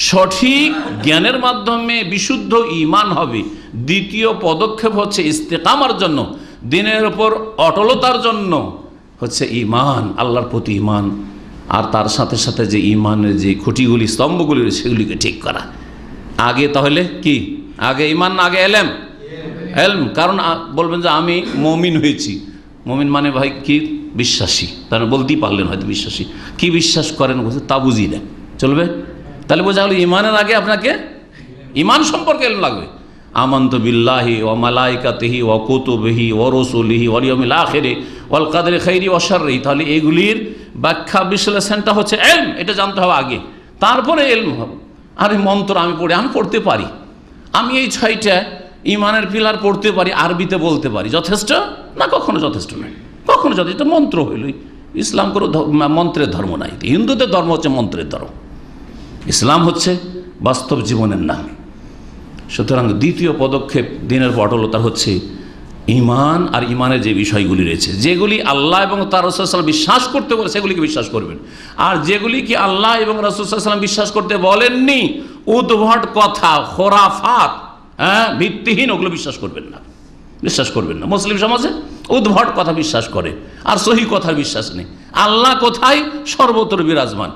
সঠিক জ্ঞানের মাধ্যমে বিশুদ্ধ ঈমান হবে। দ্বিতীয় পদক্ষেপ হচ্ছে ইস্তেকামার জন্য, দিনের উপর অটলতার জন্য হচ্ছে ঈমান, আল্লাহর প্রতি ঈমান, আর তার সাথে সাথে যে ঈমানের যে খুঁটিগুলি স্তম্ভগুলি সেগুলিকে ঠিক করা। আগে তাহলে কি, আগে ঈমান না আগে এলেম? এলম। কারণ বলবেন যে আমি মুমিন হয়েছি, মুমিন মানে ভাই কি, বিশ্বাসী। তারা বলতেই পারলেন হয়তো বিশ্বাসী, কি বিশ্বাস করেন বলছে তা বুঝি না, চলবে? তাহলে বোঝা গেল ঈমানের আগে আপনাকে ঈমান সম্পর্কে এলম লাগবে। আমানতু বিল্লাহি ওয়া মালাইকাতিহি ওয়া কুতুবিহি ওয়া রুসুলিহি ওয়াল ইয়াউমিল আখিরি ওয়াল কদরি খাইরি ওয়া শাররি। তাহলে এগুলির ব্যাখ্যা বিশ্লেষণটা হচ্ছে এলম, এটা জানতে হবে আগে, তারপরে এলম হবে। আর এই মন্ত্র আমি পড়তে পারি, আমি এই 6টা ঈমানের পিলার পড়তে পারি, আরবিতে বলতে পারি, যথেষ্ট না? কখনো যথেষ্ট নয়, কখনো যথেষ্ট। মন্ত্র হইলই, ইসলাম কোনো মন্ত্রের ধর্ম নাই। হিন্দুদের ধর্ম হচ্ছে মন্ত্রের ধর্ম, ইসলাম হচ্ছে বাস্তব জীবনের নাম। সুতরাং দ্বিতীয় পদক্ষেপ দিনের অটলতা হচ্ছে ঈমান, আর ঈমানের যে বিষয়গুলি রয়েছে, যেগুলি আল্লাহ এবং তার রাসূল সাল্লাল্লাহু আলাইহি ওয়াসাল্লাম বিশ্বাস করতে বলে সেগুলিকে বিশ্বাস করবেন, আর যেগুলি কি আল্লাহ এবং রাসূল সাল্লাল্লাহু আলাইহি ওয়াসাল্লাম বিশ্বাস করতে বলেননি, উদ্ভট কথা, খোরাফাত, ভিত্তিহীন, ওগুলো বিশ্বাস করবেন না, বিশ্বাস করবেন না। মুসলিম সমাজে উদ্ভট কথা বিশ্বাস করে, আর সহি কথার বিশ্বাস নেই। আল্লাহ কোথায়? সর্বত্র বিরাজমান।